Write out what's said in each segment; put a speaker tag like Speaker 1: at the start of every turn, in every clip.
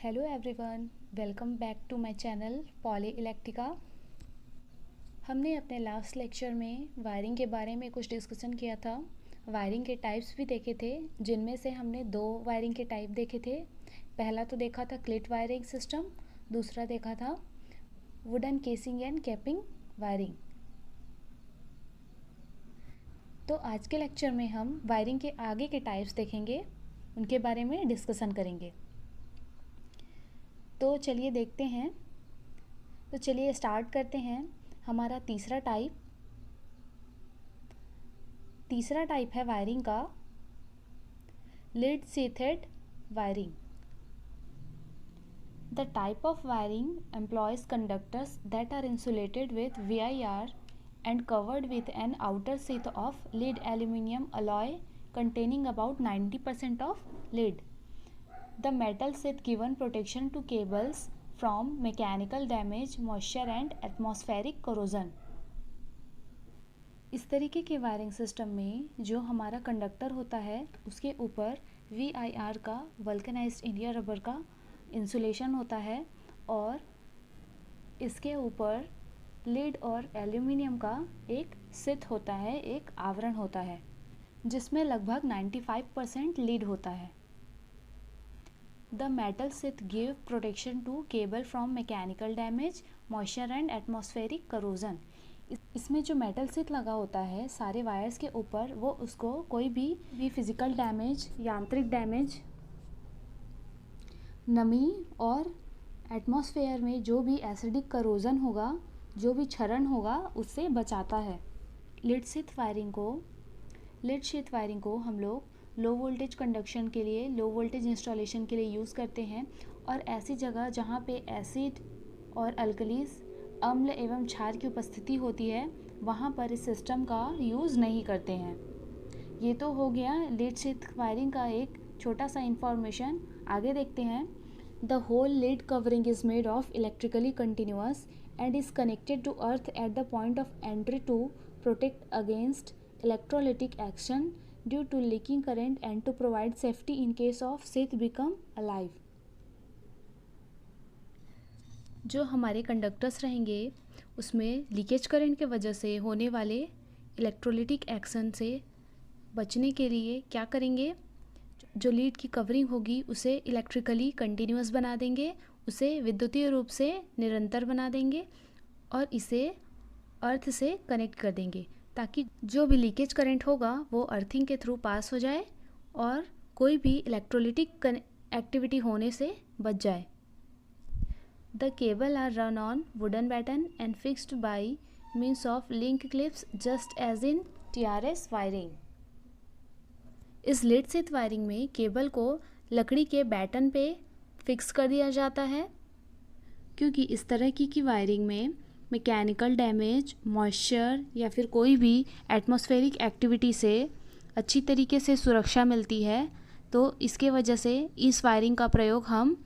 Speaker 1: Hello everyone, welcome back to my channel Poly Electrica. हमने अपने last lecture में wiring के बारे में कुछ डिस्कशन किया था। वायरिंग के टाइप्स भी देखे थे, जिनमें से हमने दो वायरिंग के टाइप देखे थे। पहला तो देखा था क्लिट वायरिंग सिस्टम, दूसरा देखा था wooden casing and capping wiring. तो आज के लेक्चर में हम वायरिंग के आगे के टाइप्स देखेंगे, उनके बारे में डिस्कशन करेंगे। तो चलिए देखते हैं। तो चलिए स्टार्ट करते हैं। हमारा तीसरा टाइप है वायरिंग का lead sheathed wiring. The type of wiring employs conductors that are insulated with VIR and covered with an outer sheath of lead aluminum alloy containing about 90% of lead. The metal sheath given protection to cables from mechanical damage, moisture and atmospheric corrosion. इस तरीके के wiring system में जो हमारा conductor होता है उसके ऊपर VIR का वल्कनाइज्ड इंडिया रबर का इंसुलेशन होता है और इसके ऊपर लीड और एल्यूमिनियम का एक शीथ होता है, एक आवरण होता है जिसमें लगभग 95% लीड होता है। The metal sheath give protection to cable from mechanical damage, moisture and atmospheric corrosion. इसमें जो मेटल शीथ लगा होता है सारे वायर्स के ऊपर, वो उसको कोई भी फिजिकल डैमेज, यांत्रिक डैमेज, नमी और एटमॉस्फेयर में जो भी एसिडिक करोजन होगा, जो भी क्षरण होगा, उससे बचाता है। लीड शीथ वायरिंग को हम लोग लो वोल्टेज कंडक्शन के लिए, लो वोल्टेज इंस्टॉलेशन के लिए यूज़ करते हैं और ऐसी जगह जहाँ पे एसिड और अल्कलीज, अम्ल एवं क्षार की उपस्थिति होती है, वहाँ पर इस सिस्टम का यूज़ नहीं करते हैं। ये तो हो गया लीड शीथ वायरिंग का एक छोटा सा इंफॉर्मेशन। आगे देखते हैं। The whole lead covering is made of electrically continuous and is connected to earth at the point of entry to protect against electrolytic action due to leaking current and to provide safety in case of sheath become alive. जो हमारे conductors रहेंगे उसमें leakage current के वजह से होने वाले electrolytic action से बचने के लिए क्या करेंगे, जो लीड की कवरिंग होगी उसे इलेक्ट्रिकली कंटिन्यूअस बना देंगे, उसे विद्युतीय रूप से निरंतर बना देंगे और इसे अर्थ से कनेक्ट कर देंगे ताकि जो भी लीकेज करंट होगा वो अर्थिंग के थ्रू पास हो जाए और कोई भी इलेक्ट्रोलिटिक एक्टिविटी होने से बच जाए। The cable are run on wooden batten and fixed by means of link clips just as in TRS wiring. इस लीड शीथ वायरिंग में केबल को लकड़ी के बैटन पे फिक्स कर दिया जाता है, क्योंकि इस तरह की वायरिंग में मैकेनिकल डैमेज, मॉइस्चर या फिर कोई भी एटमॉस्फेरिक एक्टिविटी से अच्छी तरीके से सुरक्षा मिलती है। तो इसके वजह से इस वायरिंग का प्रयोग हम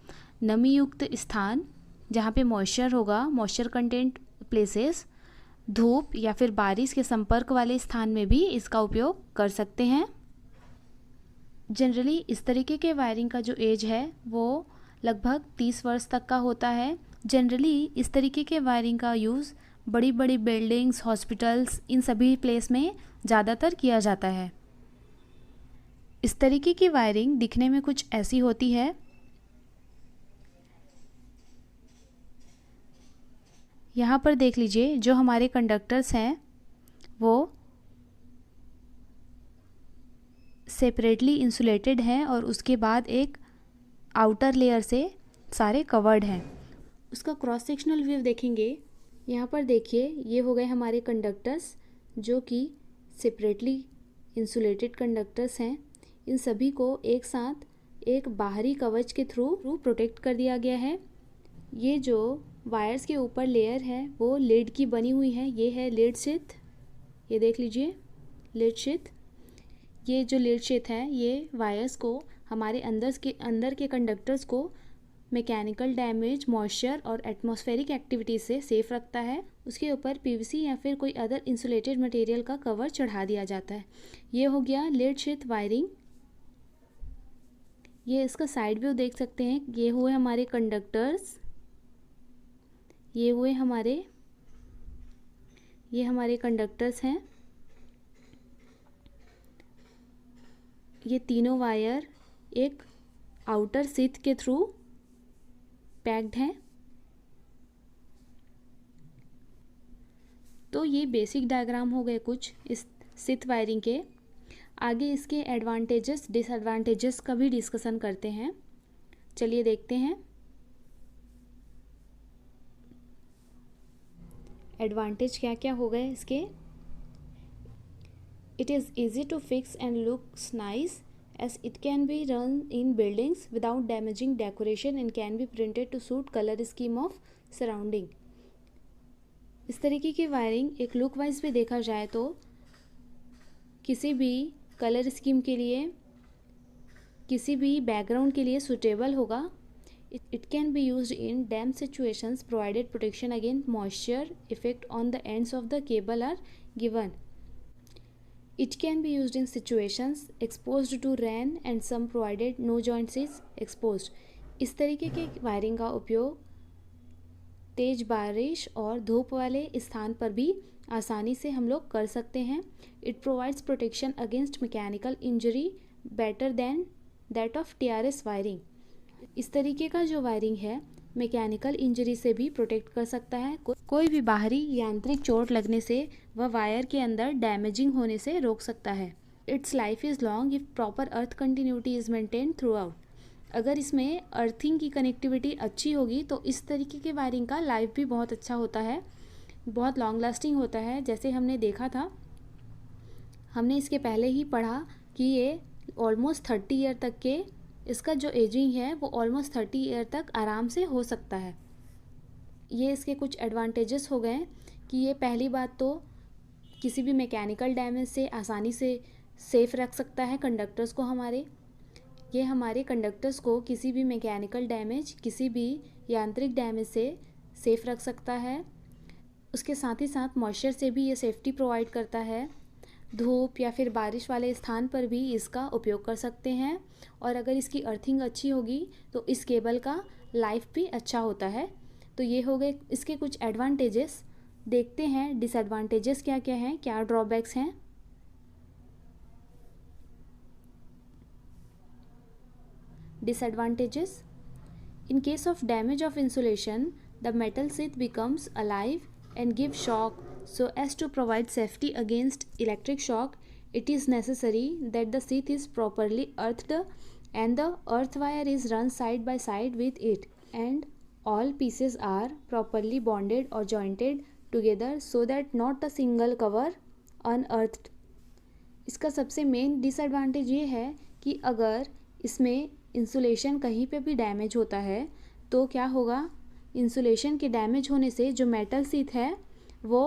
Speaker 1: नमी युक्त स्थान, जहाँ पे मॉइस्चर होगा, मॉइस्चर कंटेंट प्लेसेस, धूप या फिर बारिश के संपर्क वाले स्थान में भी इसका उपयोग कर सकते हैं। जनरली इस तरीके के वायरिंग का जो एज है वो लगभग 30 वर्ष तक का होता है। जनरली इस तरीके के वायरिंग का यूज़ बड़ी बड़ी बिल्डिंग्स, हॉस्पिटल्स, इन सभी प्लेस में ज़्यादातर किया जाता है। इस तरीके की वायरिंग दिखने में कुछ ऐसी होती है। यहाँ पर देख लीजिए, जो हमारे कंडक्टर्स हैं वो सेपरेटली इंसुलेटेड हैं और उसके बाद एक आउटर लेयर से सारे कवर्ड हैं। उसका क्रॉस सेक्शनल व्यू देखेंगे। यहाँ पर देखिए, ये हो गए हमारे कंडक्टर्स जो कि सेपरेटली इंसुलेटेड कंडक्टर्स हैं। इन सभी को एक साथ एक बाहरी कवच के थ्रू प्रोटेक्ट कर दिया गया है। ये जो वायर्स के ऊपर लेयर है वो लीड की बनी हुई है। ये है लीड शीथ, ये देख लीजिए लीड शीथ। ये जो लीड शीथ है ये वायर्स को, हमारे अंदर के कंडक्टर्स को मैकेनिकल डैमेज, मॉइस्चर और एटमॉस्फेरिक एक्टिविटी से सेफ रखता है। उसके ऊपर PVC या फिर कोई अदर इंसुलेटेड मटेरियल का कवर चढ़ा दिया जाता है। ये हो गया लीड शीथ वायरिंग। ये इसका साइड व्यू देख सकते हैं। ये हुए हमारे कंडक्टर्स, ये हमारे कंडक्टर्स हैं। ये तीनों वायर एक आउटर शीथ के थ्रू पैक्ड हैं। तो ये बेसिक डायग्राम हो गए कुछ इस शीथ वायरिंग के। आगे इसके एडवांटेजेस डिसएडवांटेजेस का भी डिस्कशन करते हैं। चलिए देखते हैं। एडवांटेज क्या क्या हो गए इसके। It is easy to fix and looks nice as it can be run in buildings without damaging decoration and can be printed to suit color scheme of surrounding। इस तरीके की वायरिंग एक लुक वाइज भी देखा जाए तो किसी भी कलर स्कीम के लिए, किसी भी बैकग्राउंड के लिए सुटेबल होगा। It can be used in damp situations provided protection against moisture effect on the ends of the cable are given. It can be used in situations exposed to rain and some provided no joints is exposed। इस तरीके के wiring का उपयोग तेज बारिश और धूप वाले स्थान पर भी आसानी से हम लोग कर सकते हैं। It provides protection against mechanical injury better than that of TRS wiring. इस तरीके का जो वायरिंग है मैकेनिकल इंजरी से भी प्रोटेक्ट कर सकता है। कोई भी बाहरी यांत्रिक चोट लगने से वह वायर के अंदर डैमेजिंग होने से रोक सकता है। It's life is long if proper earth continuity is maintain through out. अगर इसमें अर्थिंग की कनेक्टिविटी अच्छी होगी तो इस तरीके के वायरिंग का लाइफ भी बहुत अच्छा होता है, बहुत लॉन्ग लास्टिंग होता है। जैसे हमने देखा था, हमने इसके पहले ही पढ़ा कि ये ऑलमोस्ट 30 ईयर तक के इसका जो एजिंग है वो ऑलमोस्ट 30 ईयर तक आराम से हो सकता है। ये इसके कुछ एडवांटेजेस हो गए कि ये पहली बात तो किसी भी मैकेनिकल डैमेज से आसानी से सेफ़ रख सकता है कंडक्टर्स को हमारे। ये हमारे कंडक्टर्स को किसी भी मैकेनिकल डैमेज, किसी भी यांत्रिक डैमेज से सेफ़ रख सकता है। उसके साथ ही साथ मॉइस्चर से भी ये सेफ्टी प्रोवाइड करता है। धूप या फिर बारिश वाले स्थान पर भी इसका उपयोग कर सकते हैं। और अगर इसकी अर्थिंग अच्छी होगी तो इस केबल का लाइफ भी अच्छा होता है। तो ये हो गए इसके कुछ एडवांटेजेस। देखते हैं डिसएडवांटेजेस क्या क्या हैं, क्या ड्रॉबैक्स हैं। Disadvantages: in case of damage of insulation the metal sheath becomes alive and give shock. So as to provide safety against electric shock, it is necessary that the sheath is properly earthed and the earth wire is run side by side with it and all pieces are properly bonded or jointed together so that not a single cover unearthed। इसका सबसे main disadvantage ये है कि अगर इसमें insulation कहीं पे भी डैमेज होता है तो क्या होगा, इंसुलेशन के डैमेज होने से जो मेटल शीथ है वो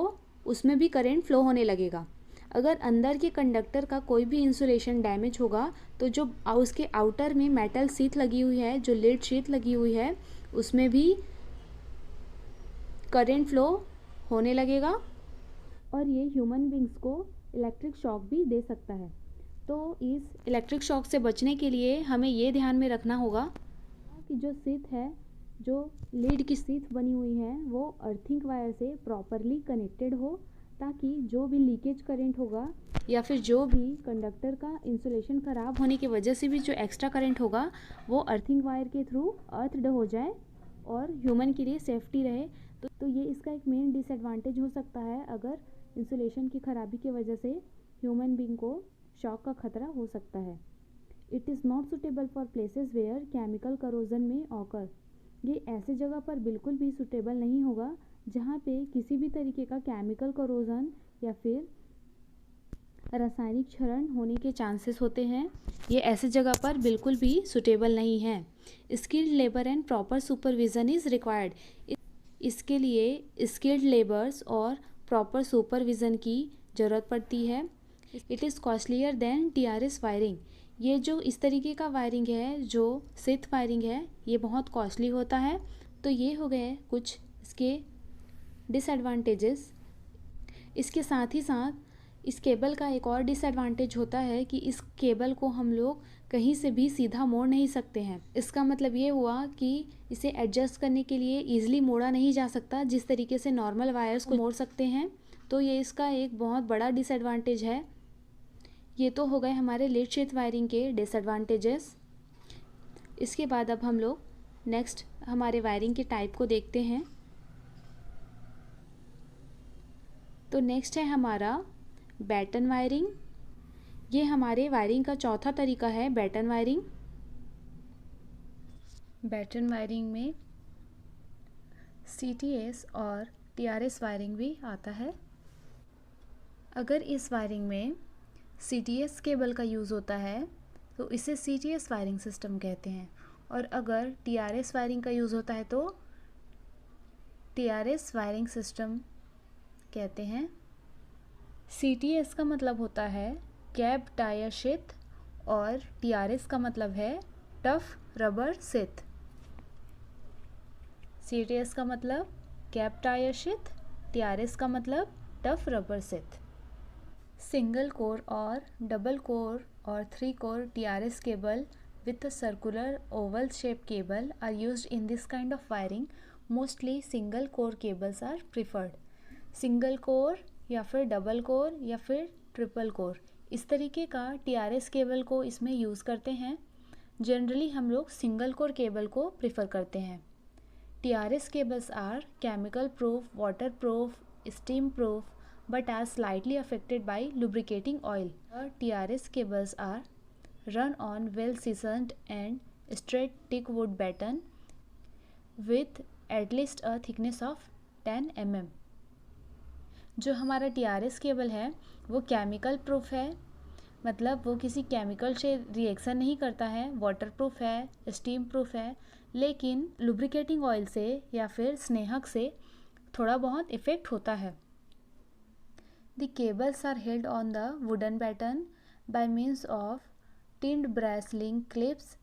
Speaker 1: उसमें भी करंट फ्लो होने लगेगा। अगर अंदर के कंडक्टर का कोई भी इंसुलेशन डैमेज होगा तो जो उसके आउटर में मेटल शीथ लगी हुई है, जो लीड शीथ लगी हुई है, उसमें भी करंट फ्लो होने लगेगा और ये ह्यूमन बींग्स को इलेक्ट्रिक शॉक भी दे सकता है। तो इस इलेक्ट्रिक शॉक से बचने के लिए हमें ये ध्यान में रखना होगा कि जो शीथ है, जो लीड की शीथ बनी हुई है, वो अर्थिंग वायर से प्रॉपरली कनेक्टेड हो ताकि जो भी लीकेज करंट होगा या फिर जो भी कंडक्टर का इंसुलेशन ख़राब होने की वजह से भी जो एक्स्ट्रा करंट होगा वो अर्थिंग वायर के थ्रू अर्थड हो जाए और ह्यूमन के लिए सेफ्टी रहे। तो ये इसका एक मेन डिसएडवांटेज हो सकता है। अगर इंसुलेशन की ख़राबी की वजह से ह्यूमन बींग को शॉक का खतरा हो सकता है। It is not suitable for places where chemical corrosion may occur. ये ऐसे जगह पर बिल्कुल भी सूटेबल नहीं होगा जहाँ पे किसी भी तरीके का केमिकल करोजन या फिर रासायनिक क्षरण होने के चांसेस होते हैं। ये ऐसे जगह पर बिल्कुल भी सूटेबल नहीं है। Skilled labour and proper supervision is required. इसके लिए स्किल्ड लेबर्स और प्रॉपर सुपरविज़न की ज़रूरत पड़ती है। It is costlier then TRS wiring. ये जो इस तरीके का वायरिंग है, जो शीथ वायरिंग है, ये बहुत कॉस्टली होता है। तो ये हो गए कुछ इसके डिसएडवांटेजेस। इसके साथ ही साथ इस केबल का एक और डिसएडवांटेज होता है कि इस केबल को हम लोग कहीं से भी सीधा मोड़ नहीं सकते हैं। इसका मतलब ये हुआ कि इसे एडजस्ट करने के लिए ईजिली मोड़ा नहीं जा सकता जिस तरीके से नॉर्मल वायर्स को मोड़ सकते हैं। तो ये इसका एक बहुत बड़ा डिसएडवांटेज है। ये तो हो गए हमारे लीड शीथ वायरिंग के डिसएडवांटेजेस। इसके बाद अब हम लोग नेक्स्ट हमारे वायरिंग के टाइप को देखते हैं। तो नेक्स्ट है हमारा बैटन वायरिंग। ये हमारे वायरिंग का चौथा तरीका है, बैटन वायरिंग। बैटन वायरिंग में CTS और TRS वायरिंग भी आता है। अगर इस वायरिंग में CTS केबल का यूज़ होता है तो इसे CTS वायरिंग सिस्टम कहते हैं, और अगर TRS वायरिंग का यूज़ होता है तो TRS वायरिंग सिस्टम कहते हैं। CTS का मतलब होता है कैप टायर शीथ और TRS का मतलब है टफ रबर शीथ। CTS का मतलब कैप टायर शीथ, TRS का मतलब tough rubber sheath. Single core और डबल कोर और 3 core TRS cable with a circular oval shaped cable are used in this kind of wiring. Mostly single core cables are preferred. Single core या फिर double core या फिर triple core, इस तरीके का TRS cable को इसमें यूज़ करते हैं। जनरली हम लोग सिंगल कोर केबल को प्रेफर करते हैं। TRS cables are chemical proof, water proof, steam proof, but are slightly affected by lubricating oil. TRS cables are run on well seasoned and straight thick wood batten with at least a thickness of 10 mm. जो हमारा TRS cable है वो chemical proof है, मतलब वो किसी chemical से reaction नहीं करता है, वाटर प्रूफ है, स्टीम प्रूफ है, लेकिन लुब्रिकेटिंग ऑयल से या फिर स्नेहक से थोड़ा बहुत इफ़ेक्ट होता है। The cables are held on the wooden batten by means of tinned brass link clips,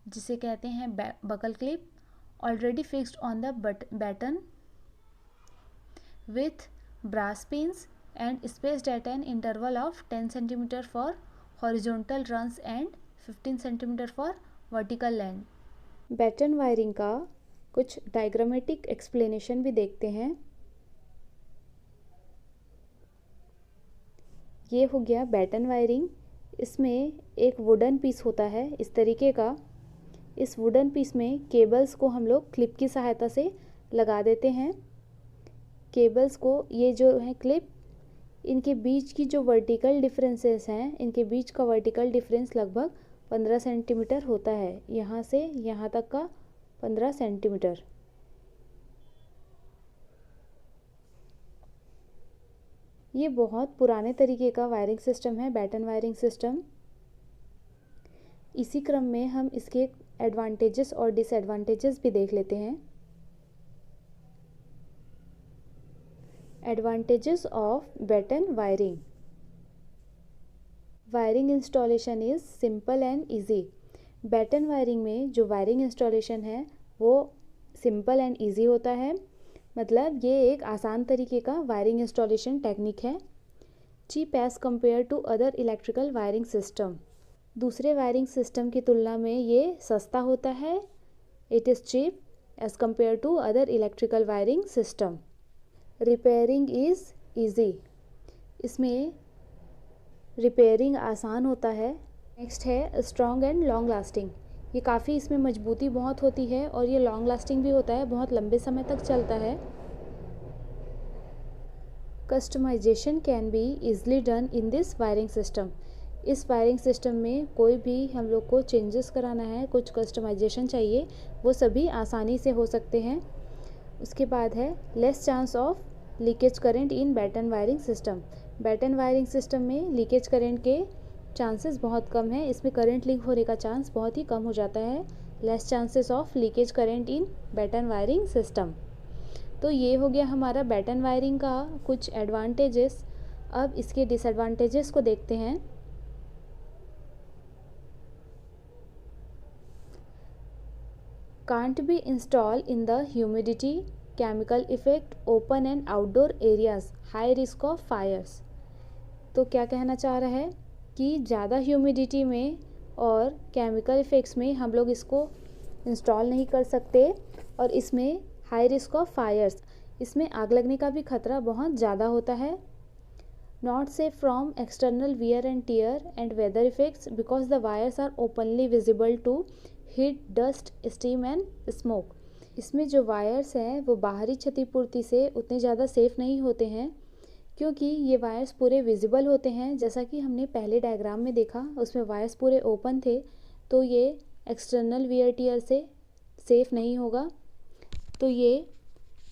Speaker 1: जिसे कहते हैं buckle clip, already fixed on the batten with brass pins and spaced at an interval of 10 cm for horizontal runs and 15 cm for vertical length. Batten wiring का कुछ diagrammatic explanation भी देखते हैं। ये हो गया बैटन वायरिंग। इसमें एक वुडन पीस होता है इस तरीके का। इस वुडन पीस में केबल्स को हम लोग क्लिप की सहायता से लगा देते हैं। केबल्स को, ये जो है क्लिप, इनके बीच की जो वर्टिकल डिफरेंसेस हैं, इनके बीच का वर्टिकल डिफरेंस लगभग 15 सेंटीमीटर होता है। यहाँ से यहाँ तक का 15 सेंटीमीटर। ये बहुत पुराने तरीके का वायरिंग सिस्टम है, बैटन वायरिंग सिस्टम। इसी क्रम में हम इसके एडवांटेजेस और डिसएडवांटेजेस भी देख लेते हैं। Advantages of batten wiring. Wiring installation is simple and easy. Batten wiring में जो वायरिंग इंस्टॉलेशन है वो सिंपल एंड ईजी होता है, मतलब ये एक आसान तरीके का वायरिंग इंस्टॉलेशन टेक्निक है। Cheap as compare to other electrical wiring system, दूसरे वायरिंग सिस्टम की तुलना में ये सस्ता होता है। It is cheap as compare to other electrical wiring system. Repairing is easy, इसमें रिपेयरिंग आसान होता है। नेक्स्ट है स्ट्रॉन्ग एंड लॉन्ग लास्टिंग। ये काफ़ी, इसमें मजबूती बहुत होती है और ये लॉन्ग लास्टिंग भी होता है, बहुत लंबे समय तक चलता है। Customization can be easily done in this wiring system. इस वायरिंग सिस्टम में कोई भी हम लोग को चेंजेस कराना है, कुछ कस्टमाइजेशन चाहिए, वो सभी आसानी से हो सकते हैं। उसके बाद है less chance of leakage current in batten wiring system. Batten wiring system में लीकेज करंट के चांसेस बहुत कम है, इसमें करंट लीक होने का चांस बहुत ही कम हो जाता है। Less chances of leakage current in batten wiring system. तो ये हो गया हमारा बैटन वायरिंग का कुछ एडवांटेजेस। अब इसके डिसएडवांटेजेस को देखते हैं। Can't be installed in the humidity, chemical effect, open and outdoor areas, high risk of fires। तो क्या कहना चाह रहा है कि ज़्यादा ह्यूमिडिटी में और केमिकल इफ़ेक्ट्स में हम लोग इसको इंस्टॉल नहीं कर सकते और इसमें हाई रिस्क ऑफ फायर्स, इसमें आग लगने का भी खतरा बहुत ज़्यादा होता है। Not safe from external wear and tear and weather effects because the wires are openly visible to heat, dust, steam and smoke. इसमें जो वायर्स हैं वो बाहरी क्षतिपूर्ति से उतने ज़्यादा सेफ़ नहीं होते हैं क्योंकि ये वायर्स पूरे विजिबल होते हैं। जैसा कि हमने पहले डायग्राम में देखा, उसमें वायर्स पूरे ओपन थे, तो ये एक्सटर्नल वियर टियर से सेफ़ नहीं होगा। तो ये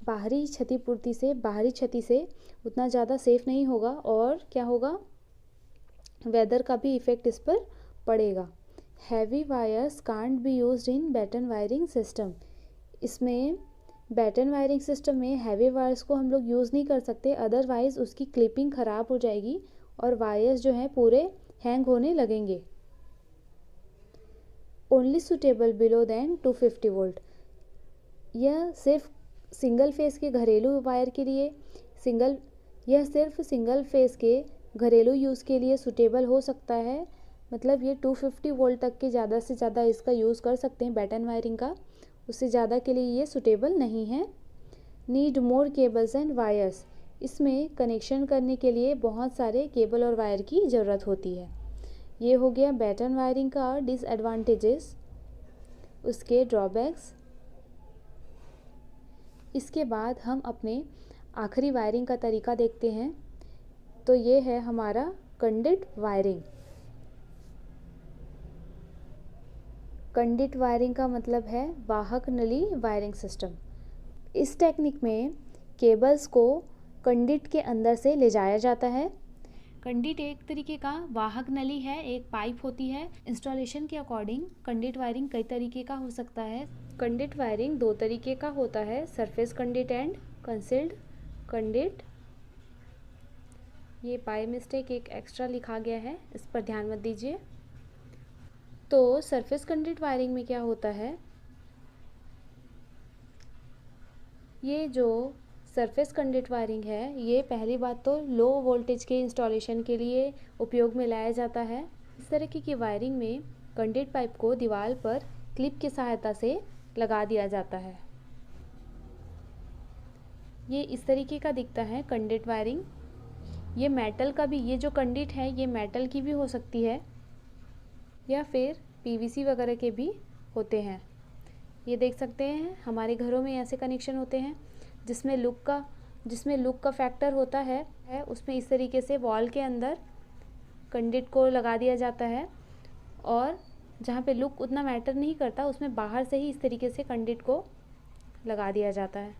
Speaker 1: बाहरी क्षतिपूर्ति से, बाहरी क्षति से उतना ज़्यादा सेफ़ नहीं होगा और क्या होगा, वेदर का भी इफ़ेक्ट इस पर पड़ेगा। Heavy wires can't be used in batten wiring system. इसमें बैटन वायरिंग सिस्टम में हैवी वायर्स को हम लोग यूज़ नहीं कर सकते, अदरवाइज़ उसकी क्लिपिंग ख़राब हो जाएगी और वायर्स जो हैं पूरे हैंग होने लगेंगे। Only suitable below than 250 volt. यह सिर्फ सिंगल फेस के घरेलू वायर के लिए यह सिर्फ सिंगल फेस के घरेलू यूज़ के लिए सूटेबल हो सकता है। मतलब ये 250 वोल्ट तक के ज़्यादा से ज़्यादा इसका यूज़ कर सकते हैं बैटन वायरिंग का, उससे ज़्यादा के लिए ये सूटेबल नहीं है। Need more cables and wires. इसमें कनेक्शन करने के लिए बहुत सारे केबल और वायर की ज़रूरत होती है। ये हो गया बैटन वायरिंग का डिसएडवांटेजेस, उसके ड्रॉबैक्स। इसके बाद हम अपने आखिरी वायरिंग का तरीका देखते हैं। तो ये है हमारा कंडक्ट वायरिंग। कंडक्ट वायरिंग का मतलब है वाहक नली वायरिंग सिस्टम। इस टेक्निक में केबल्स को कंडक्ट के अंदर से ले जाया जाता है। कंडक्ट एक तरीके का वाहक नली है, एक पाइप होती है। इंस्टॉलेशन के अकॉर्डिंग कंडक्ट वायरिंग कई तरीके का हो सकता है। कंडक्ट वायरिंग दो तरीके का होता है, surface conduct and concealed conduct. ये बाय मिस्टेक एक एक्स्ट्रा लिखा गया है, इस पर ध्यान मत दीजिए। तो सरफेस कंडक्ट वायरिंग में क्या होता है, ये जो सरफेस कंडक्ट वायरिंग है, ये पहली बात तो लो वोल्टेज के इंस्टॉलेशन के लिए उपयोग में लाया जाता है। इस तरीके की वायरिंग में कंडक्ट पाइप को दीवार पर क्लिप की सहायता से लगा दिया जाता है। ये इस तरीके का दिखता है कंडक्ट वायरिंग। ये मेटल का भी, ये जो कंडक्ट है ये मेटल की भी हो सकती है या फिर पीवीसी वगैरह के भी होते हैं। ये देख सकते हैं हमारे घरों में ऐसे कनेक्शन होते हैं जिसमें लुक का फैक्टर होता है उसमें इस तरीके से वॉल के अंदर कंडक्ट को लगा दिया जाता है और जहाँ पे लुक उतना मैटर नहीं करता उसमें बाहर से ही इस तरीके से कंडक्ट को लगा दिया जाता है।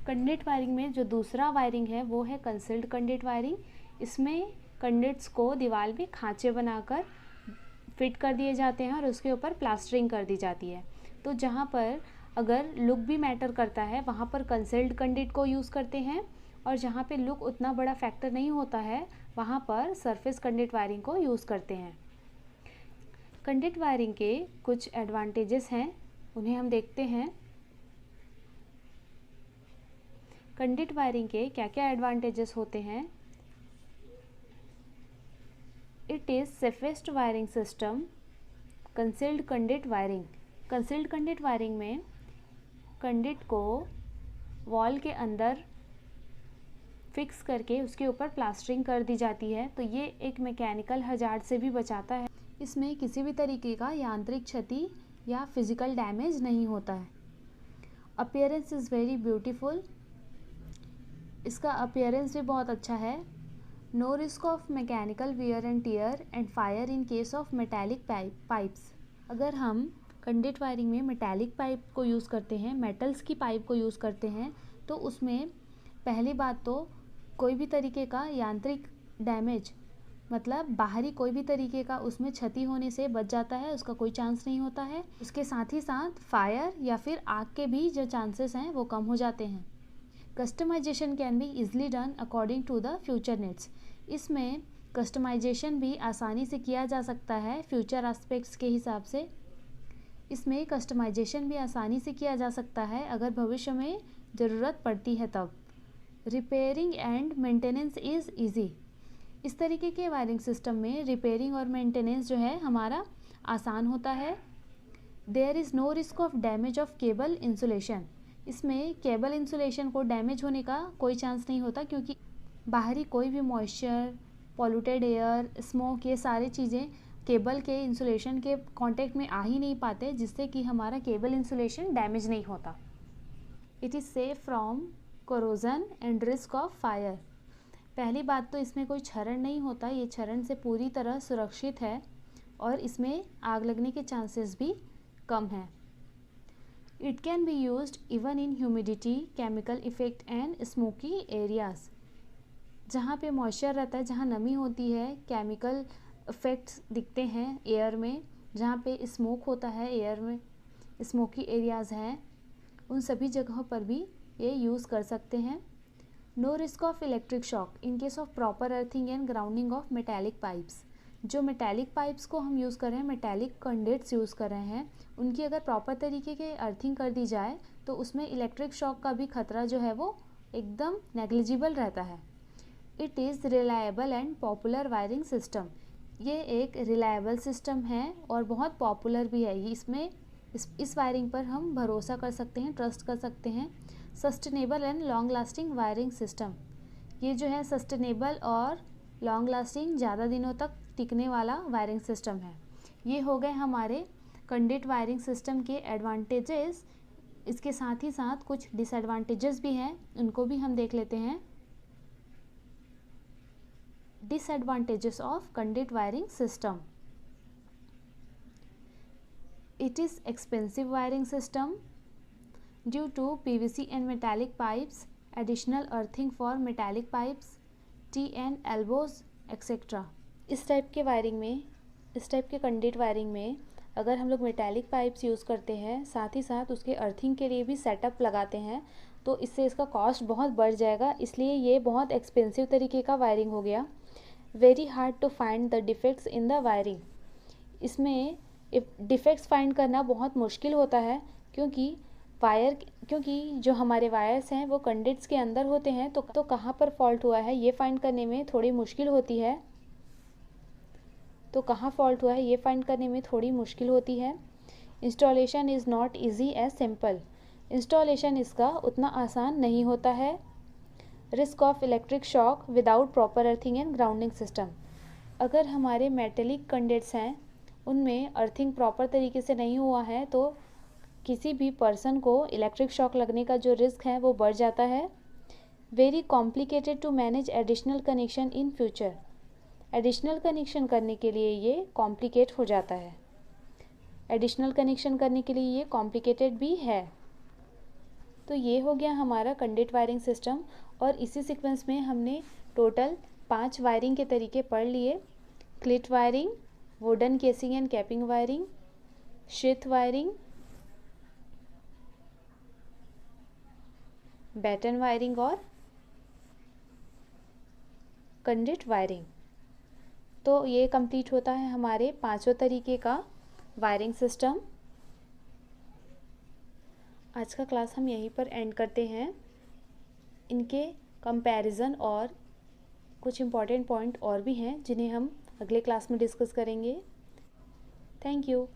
Speaker 1: कंडक्ट वायरिंग में जो दूसरा वायरिंग है वो है कंसील्ड कंडक्ट वायरिंग। इसमें कंडक्ट्स को दीवार में खांचे बनाकर फिट कर दिए जाते हैं और उसके ऊपर प्लास्टरिंग कर दी जाती है। तो जहाँ पर अगर लुक भी मैटर करता है वहाँ पर कंसील्ड कंडक्ट को यूज़ करते हैं और जहाँ पे लुक उतना बड़ा फैक्टर नहीं होता है वहाँ पर सरफेस कंडक्ट वायरिंग को यूज़ करते हैं। कंडक्ट वायरिंग के कुछ एडवांटेजेस हैं, उन्हें हम देखते हैं। कंडक्ट वायरिंग के क्या क्या एडवांटेजेस होते हैं। It is safest wiring system. Concealed conduct wiring. Concealed conduct wiring में कंडक्ट को वॉल के अंदर फिक्स करके उसके ऊपर प्लास्टरिंग कर दी जाती है, तो ये एक मैकेनिकल हजार्ड से भी बचाता है। इसमें किसी भी तरीके का यांत्रिक क्षति या फिजिकल डैमेज नहीं होता है। Appearance is very beautiful. इसका अपीयरेंस भी बहुत अच्छा है। No risk of mechanical wear and tear and fire in case of metallic pipes. अगर हम कंडक्ट वायरिंग में मेटालिक पाइप को यूज़ करते हैं, मेटल्स की पाइप को यूज़ करते हैं, तो उसमें पहली बात तो कोई भी तरीके का यांत्रिक डैमेज, मतलब बाहरी कोई भी तरीके का उसमें क्षति होने से बच जाता है, उसका कोई चांस नहीं होता है। उसके साथ ही साथ फायर या फिर आग के भी जो चांसेस हैं वो कम हो जाते हैं। Customization can be easily done according to the future needs. इसमें कस्टमाइजेशन भी आसानी से किया जा सकता है फ्यूचर एस्पेक्ट्स के हिसाब से। इसमें कस्टमाइजेशन भी आसानी से किया जा सकता है अगर भविष्य में ज़रूरत पड़ती है तब। Repairing and maintenance is easy. इस तरीके के वायरिंग सिस्टम में रिपेयरिंग और मेंटेनेंस जो है हमारा आसान होता है। There is no risk of damage of cable insulation. इसमें केबल इंसुलेशन को डैमेज होने का कोई चांस नहीं होता, क्योंकि बाहरी कोई भी मॉइस्चर, पॉल्यूटेड एयर, स्मोक, ये सारी चीज़ें केबल के इंसुलेशन के कांटेक्ट में आ ही नहीं पाते, जिससे कि हमारा केबल इंसुलेशन डैमेज नहीं होता। It is safe from corrosion and risk of fire. पहली बात तो इसमें कोई क्षरण नहीं होता, ये क्षरण से पूरी तरह सुरक्षित है और इसमें आग लगने के चांसेस भी कम हैं। It can be used even in humidity, chemical effect and smoky areas. जहाँ पे मॉइस्चर रहता है, जहाँ नमी होती है, केमिकल इफेक्ट्स दिखते हैं एयर में, जहाँ पे स्मोक होता है एयर में, स्मोकी एरियाज़ हैं, उन सभी जगहों पर भी ये यूज़ कर सकते हैं। No risk of electric shock in case of proper earthing and grounding of metallic pipes. जो मेटालिक पाइप्स को हम यूज़ कर रहे हैं, मेटालिक कंडक्ट्स यूज़ कर रहे हैं, उनकी अगर प्रॉपर तरीके के अर्थिंग कर दी जाए तो उसमें इलेक्ट्रिक शॉक का भी खतरा जो है वो एकदम नेग्लिजिबल रहता है। It is reliable and popular wiring system. ये एक रिलायबल सिस्टम है और बहुत पॉपुलर भी है। इसमें इस वायरिंग पर हम भरोसा कर सकते हैं, ट्रस्ट कर सकते हैं। Sustainable and long lasting wiring system. ये जो है सस्टेनेबल और लॉन्ग लास्टिंग, ज़्यादा दिनों तक टिकने वाला वायरिंग सिस्टम है। ये हो गए हमारे कंडक्ट वायरिंग सिस्टम के एडवांटेजेस। इसके साथ ही साथ कुछ डिसएडवांटेजेस भी हैं, उनको भी हम देख लेते हैं। Disadvantages of conduit wiring system. It is expensive wiring system due to PVC and metallic pipes, additional earthing for metallic pipes, T and elbows, etc. इस टाइप के वायरिंग में, इस टाइप के कंडक्ट वायरिंग में अगर हम लोग मेटालिक पाइप्स यूज़ करते हैं, साथ ही साथ उसके अर्थिंग के लिए भी सेटअप लगाते हैं, तो इससे इसका कॉस्ट बहुत बढ़ जाएगा। इसलिए ये बहुत एक्सपेंसिव तरीके का वायरिंग हो गया। Very hard to find the defects in the wiring. इसमें डिफेक्ट्स फाइंड करना बहुत मुश्किल होता है, क्योंकि जो हमारे वायर्स हैं वो कंडक्ट्स के अंदर होते हैं, तो कहाँ पर फॉल्ट हुआ है ये फाइंड करने में थोड़ी मुश्किल होती है। तो कहाँ फॉल्ट हुआ है ये फाइंड करने में थोड़ी मुश्किल होती है। Installation is not easy as simple. Installation इसका उतना आसान नहीं होता है। Risk of electric shock without proper earthing and grounding system. अगर हमारे मेटेलिक कंडक्ट्स हैं उनमें अर्थिंग प्रॉपर तरीके से नहीं हुआ है तो किसी भी पर्सन को इलेक्ट्रिक शॉक लगने का जो रिस्क है वो बढ़ जाता है। Very complicated to manage additional connection in future. Additional connection करने के लिए ये कॉम्प्लिकेट हो जाता है। एडिशनल कनेक्शन करने के लिए ये कॉम्प्लिकेटेड भी है। तो ये हो गया हमारा कंडक्ट वायरिंग सिस्टम, और इसी सीक्वेंस में हमने टोटल 5 वायरिंग के तरीके पढ़ लिए। Cleat wiring, wooden casing and capping wiring, sheath wiring, batten wiring और कंडक्ट वायरिंग। तो ये कंप्लीट होता है हमारे 5 तरीके का वायरिंग सिस्टम। आज का क्लास हम यहीं पर एंड करते हैं। इनके कंपैरिजन और कुछ इम्पॉर्टेंट पॉइंट और भी हैं जिन्हें हम अगले क्लास में डिस्कस करेंगे। Thank you.